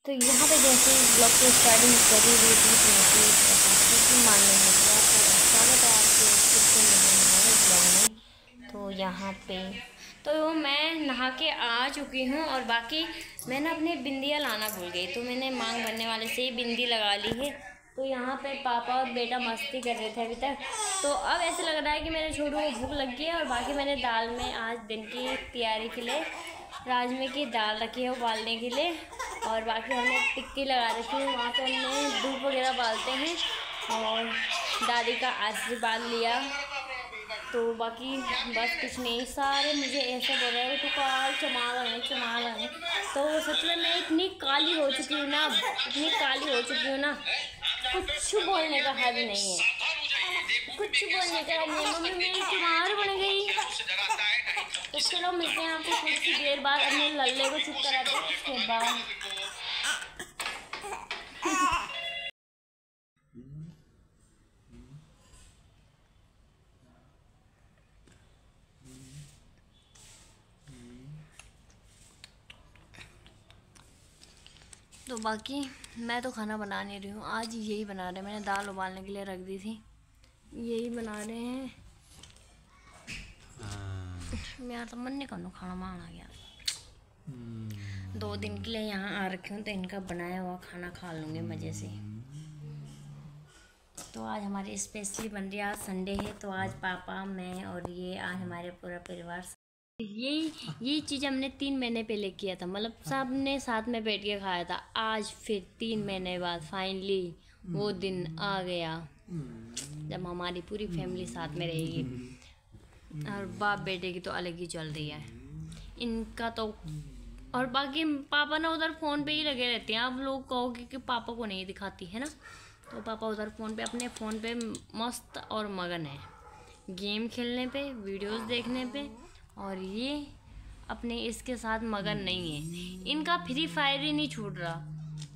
तो यहाँ पे जैसे ब्लॉग की स्टार्टिंग करी हुई थी क्योंकि मानने में गया तो स्वागत है आपके कितने हमारे ब्लॉग में। तो यहाँ पे तो मैं नहा के आ चुकी हूँ और बाकी मैंने अपनी बिंदियाँ लाना भूल गई, तो मैंने मांग भरने वाले से ही बिंदी लगा ली है। तो यहाँ पे पापा और बेटा मस्ती कर रहे थे अभी तक, तो अब ऐसे लग रहा है कि मेरे छोटू को भूख लग गई है। और बाकी मैंने दाल में आज दिन की तैयारी के लिए राजमे की दाल रखी है उबालने के लिए, और बाकी हमने टिक्की लगा रखी है। वहाँ पे हमने धूप वगैरह बालते हैं और दादी का आशीर्वाद लिया। तो बाकी बस कुछ नहीं, सारे मुझे ऐसे बोल रहे हैं तो काल चमाल है। तो सच में मैं इतनी काली हो चुकी हूँ ना, इतनी काली हो चुकी हूँ ना, कुछ बोलने का हद नहीं है, कुछ बोलने का हद नहीं। मम्मी मेरी चमार बन गई। तो चलो मिलते हैं आपको कुछ ही देर बाद, अपने लल्ले को चुप कराते हैं उसके बाद। तो बाकी मैं तो खाना बना नहीं रही हूँ, आज यही बना रहे हैं। मैंने दाल उबालने के लिए रख दी थी, यही बना रहे हैं। मेरा तो मन नहीं करना, खाना मांगा गया। 2 दिन के लिए यहाँ आ रखी हूँ तो इनका बनाया हुआ खाना खा लूँगी मज़े से। तो आज हमारी स्पेशली बन रही है, आज संडे है तो आज पापा मैं और ये आज हमारे पूरा परिवार। यही चीज़ हमने 3 महीने पहले किया था, मतलब सब ने साथ में बैठ के खाया था। आज फिर 3 महीने बाद फाइनली वो दिन आ गया जब हमारी पूरी फैमिली साथ में रहेगी। और बाप बेटे की तो अलग ही चल रही है इनका तो। और बाकी पापा ना उधर फ़ोन पे ही लगे रहते हैं। आप लोग कहोगे कि पापा को नहीं दिखाती है ना, तो पापा उधर फ़ोन पे अपने फ़ोन पे मस्त और मगन है, गेम खेलने पे, वीडियोस देखने पे। और ये अपने इसके साथ मगन नहीं है, इनका फ्री फायर ही नहीं छूट रहा।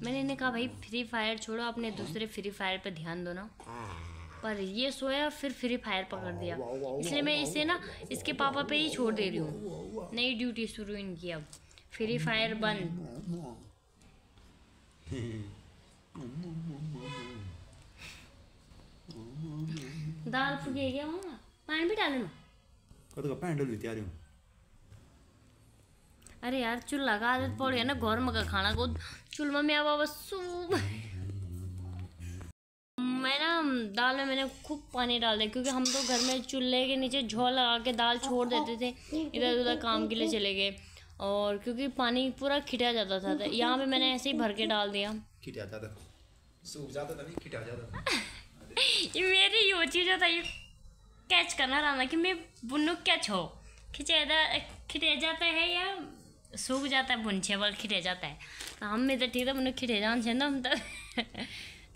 मैंने इन्हें कहा भाई फ्री फायर छोड़ो, अपने दूसरे फ्री फायर पे ध्यान दो ना, पर ये सोया फिर फ्री फायर पकड़ दिया। इसलिए मैं इसे ना इसके पापा पे ही छोड़ दे रही हूँ। नई ड्यूटी शुरू इनकी, अब फ्री फायर बंद। दाल फुके गया हूँ, पानी भी डाले ना। कतो का पैंडल भी तैयार हूँ। अरे यार चूल्हा का आदत पड़ गया ना, घर में का खाना को चूल्हा में अब सूप। मैं ना दाल में मैंने खूब पानी डाल दिया, क्योंकि हम तो घर में चूल्हे के नीचे झोल लगा के दाल छोड़ देते थे, इधर उधर काम के लिए चले गए। और क्योंकि पानी पूरा खिटा जाता था, तो यहाँ पे मैंने ऐसे ही भर के डाल दिया। खिटा जाता, सूख जाता था, नहीं खिटा जाता। ये मेरी यो चीज़ होता है, कैच करना रहना कि मैं बुन्नू कैच हो, खिटे जाता है या सूख जाता है, बुनछे बल खिटे जाता है। तो हम में तो ठीक था, बुन्नू खिटे जान से ना हम तो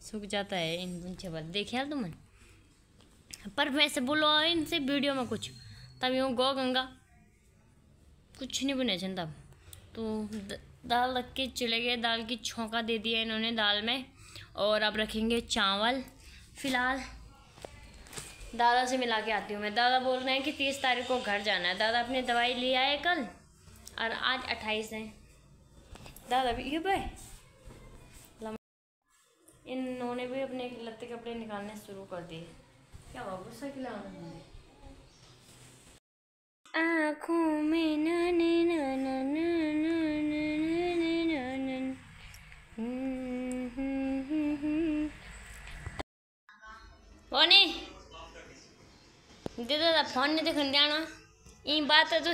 सूख जाता है इन बुनछे बल। देखे यार तुम, पर वैसे बोलो इनसे वीडियो में कुछ तब यूँ गौ गंगा कुछ नहीं बुने छन तब। तो दाल रख के चले गए, दाल की छौंका दे दिया इन्होंने दाल में। और अब रखेंगे चावल। फिलहाल दादा से मिला के आती हूँ मैं। दादा बोल रहे हैं कि 30 तारीख को घर जाना है। दादा अपनी दवाई ले आए कल, और आज 28 है। दादा भी ये भाई इन्होंने भी अपने लत्ते कपड़े निकालने शुरू कर दिए। क्या बाबू गुस्सा खिलाना आँखों में दे दादा फोन नहीं देखने जाना, ये बात तो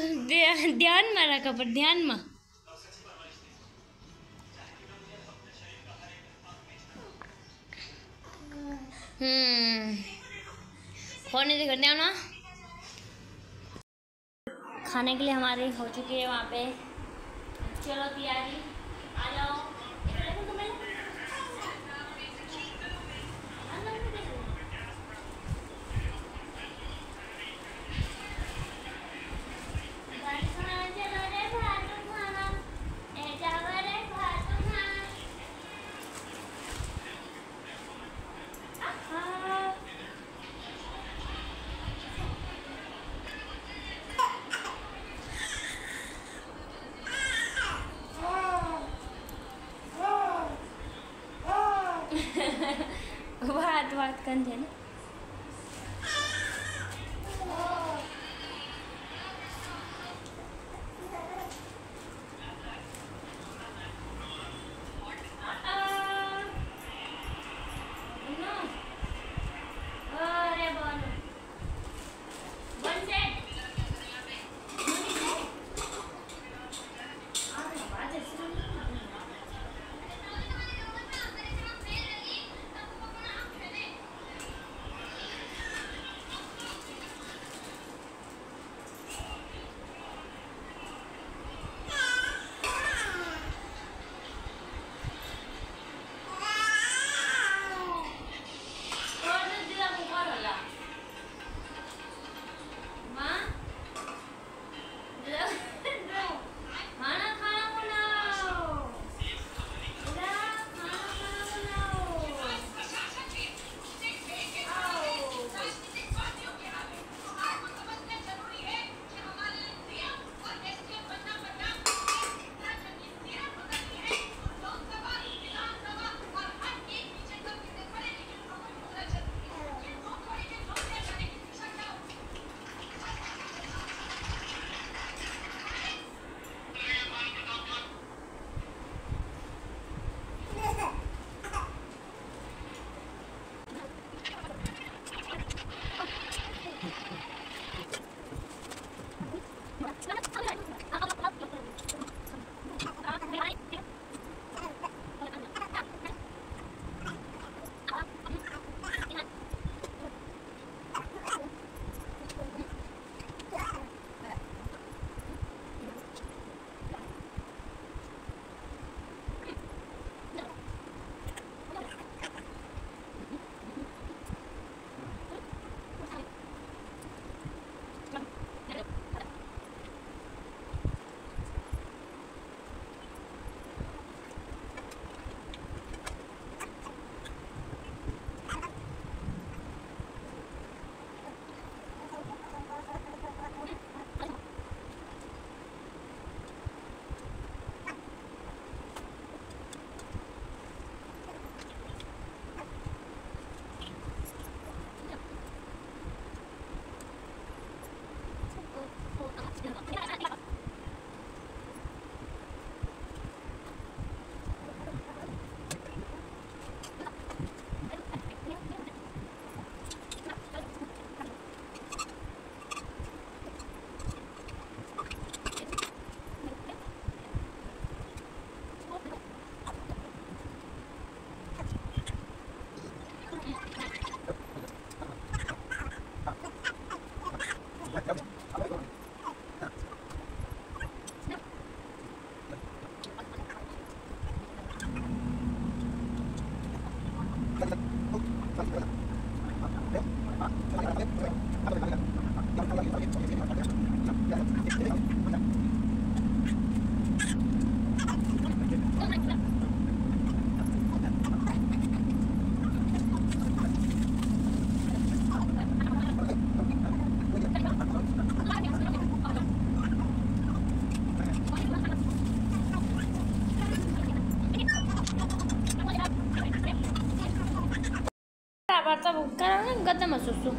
ध्यान में रखा, पर ध्यान में। फोन नहीं देखने जाना। खाने के लिए हमारे हो चुकी है वहाँ पे, चलो तैयारी, आ जाओ। बात कर ना। Aparta buscar una gata más susu.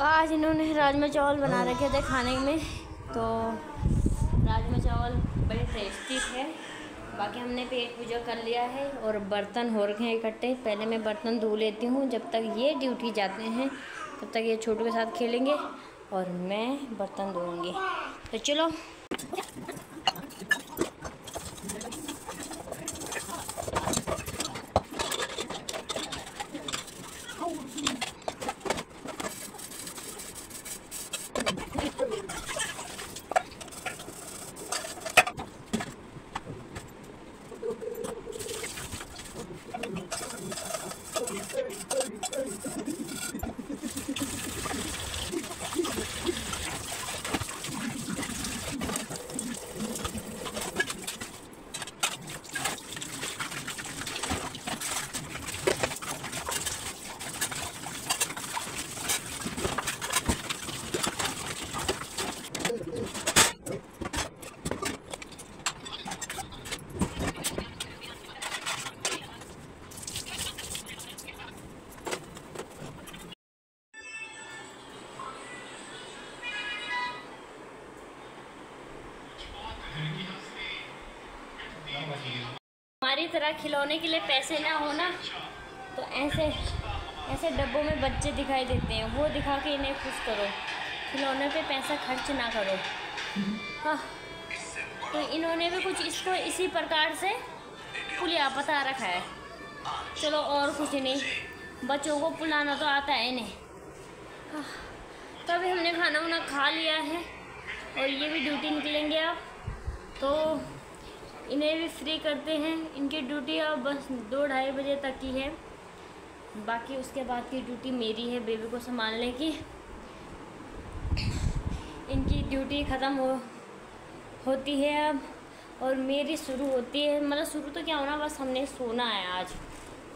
आज इन्होंने राजमा चावल बना रखे थे खाने में, तो राजमा चावल बड़े टेस्टी थे। बाकी हमने पेट पूजा कर लिया है और बर्तन हो रखे हैं इकट्ठे। पहले मैं बर्तन धो लेती हूँ, जब तक ये ड्यूटी जाते हैं तब तक ये छोटू के साथ खेलेंगे और मैं बर्तन धोऊंगी। तो चलो। तरह खिलौने के लिए पैसे ना हो ना, तो ऐसे डब्बों में बच्चे दिखाई देते हैं, वो दिखा के इन्हें खुश करो, खिलौने पे पैसा खर्च ना करो। हाँ, तो इन्होंने भी कुछ इसको इसी प्रकार से पुलिया बता रखा है। चलो और कुछ नहीं, बच्चों को पुलाना तो आता है इन्हें। हाँ, तो अभी हमने खाना वाना खा लिया है और ये भी ड्यूटी निकलेंगे अब, तो इन्हें भी फ्री करते हैं। इनकी ड्यूटी अब बस 2-2:30 बजे तक की है, बाकी उसके बाद की ड्यूटी मेरी है बेबी को संभालने की। इनकी ड्यूटी ख़त्म होती है अब और मेरी शुरू होती है। मतलब शुरू तो क्या होना, बस हमने सोना है आज।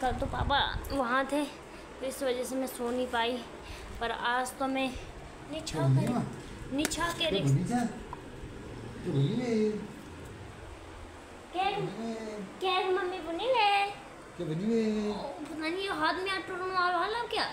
कल तो पापा वहाँ थे तो इस वजह से मैं सो नहीं पाई, पर आज तो मैं निछा के क्या मम्मी बनी ले पता नहीं, हाथ में आटोन वाला क्या।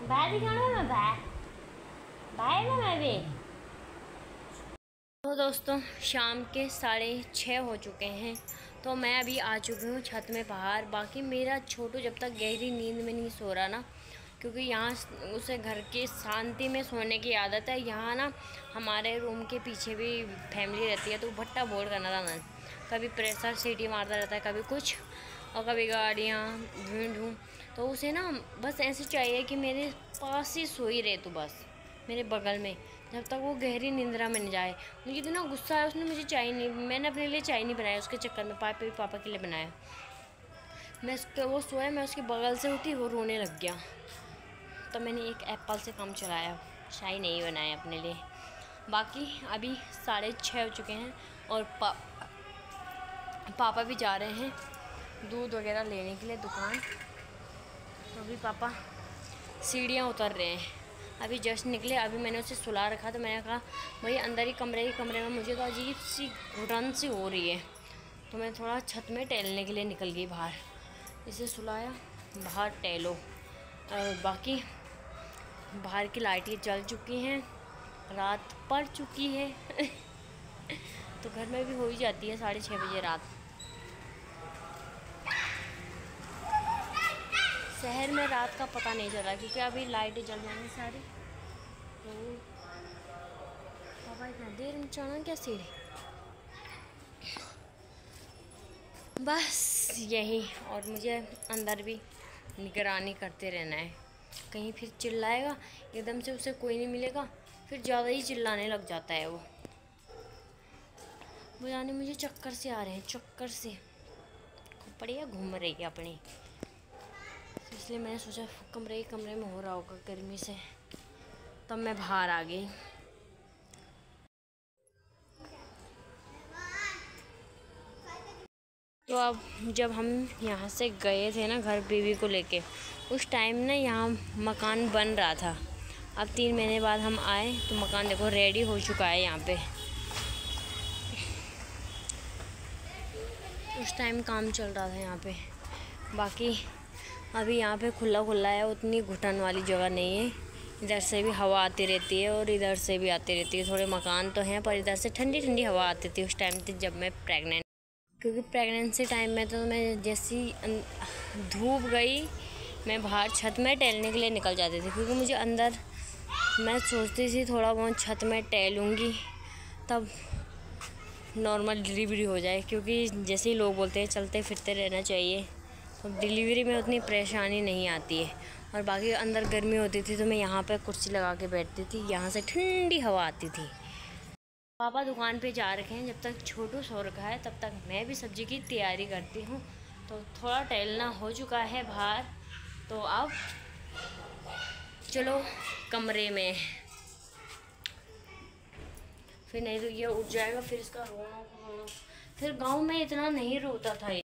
भाई दिखाना मैं भाई में मैं भी। तो दोस्तों शाम के 6:30 हो चुके हैं, तो मैं अभी आ चुकी हूँ छत में बाहर। बाकी मेरा छोटू जब तक गहरी नींद में नहीं सो रहा ना, क्योंकि यहाँ उसे घर की शांति में सोने की आदत है। यहाँ ना हमारे रूम के पीछे भी फैमिली रहती है, तो भट्टा बोल करना था, कभी प्रेशर सीटी मारता रहता है, कभी कुछ और कभी गाड़ियाँ ढूंढूँ। तो उसे ना बस ऐसे चाहिए कि मेरे पास ही सोई रहे, तो बस मेरे बगल में, जब तक वो गहरी निंद्रा में नहीं जाए। मुझे इतना गुस्सा है, उसने मुझे चाय नहीं, मैंने अपने लिए चाय नहीं बनाया, उसके चक्कर में पापा के लिए बनाया। वो सोया, मैं उसके बगल से उठी, वो रोने लग गया, तो मैंने एक एप्पल से काम चलाया, चाय नहीं बनाया अपने लिए। बाकी अभी 6:30 हो चुके हैं और पापा भी जा रहे हैं दूध वगैरह लेने के लिए दुकान। तो अभी पापा सीढ़ियाँ उतर रहे हैं, अभी जस्ट निकले। अभी मैंने उसे सुला रखा, तो मैंने कहा भाई अंदर ही कमरे में मुझे तो अजीब सी घुटन सी हो रही है, तो मैं थोड़ा छत में टहलने के लिए निकल गई बाहर। इसे सुलाया, बाहर टहलो। और बाकी बाहर की लाइटें जल चुकी हैं, रात पड़ चुकी है तो घर में भी हो ही जाती है 6:30 बजे रात। शहर में रात का पता नहीं चला, क्योंकि अभी लाइटें जल जाएंगी सारी। तो पापा इतना देर में चढ़ा क्या सीढ़ी, बस यही। और मुझे अंदर भी निगरानी करते रहना है, कहीं फिर चिल्लाएगा, एकदम से उसे कोई नहीं मिलेगा, फिर ज़्यादा ही चिल्लाने लग जाता है वो। जाने मुझे चक्कर से आ रहे हैं, चक्कर से खोपड़ियाँ घूम रही है अपनी, इसलिए मैंने सोचा कमरे में हो रहा होगा गर्मी से, तब मैं बाहर आ गई। तो अब जब हम यहाँ से गए थे ना घर बेबी को लेके, उस टाइम ना यहाँ मकान बन रहा था। अब 3 महीने बाद हम आए तो मकान देखो रेडी हो चुका है यहाँ पे। उस टाइम काम चल रहा था यहाँ पे। बाकी अभी यहाँ पे खुला है, उतनी घुटन वाली जगह नहीं है। इधर से भी हवा आती रहती है और इधर से भी आती रहती है। थोड़े मकान तो हैं, पर इधर से ठंडी हवा आती थी उस टाइम थी जब मैं प्रेग्नेंट, क्योंकि प्रेगनेंसी टाइम में तो मैं जैसी धूप गई, मैं बाहर छत में टहलने के लिए निकल जाती थी, क्योंकि मुझे अंदर मैं सोचती थी थोड़ा बहुत छत में टहलूँगी तब नॉर्मल डिलीवरी हो जाए, क्योंकि जैसे ही लोग बोलते हैं चलते फिरते रहना चाहिए, तो डिलीवरी में उतनी परेशानी नहीं आती है। और बाकी अंदर गर्मी होती थी तो मैं यहाँ पे कुर्सी लगा के बैठती थी, यहाँ से ठंडी हवा आती थी। पापा दुकान पे जा रखे हैं, जब तक छोटू सो रखा है तब तक मैं भी सब्ज़ी की तैयारी करती हूँ। तो थोड़ा टहलना हो चुका है बाहर, तो अब चलो कमरे में, फिर नहीं तो ये उठ जाएगा, फिर इसका रोना। फिर गांव में इतना नहीं रोता था।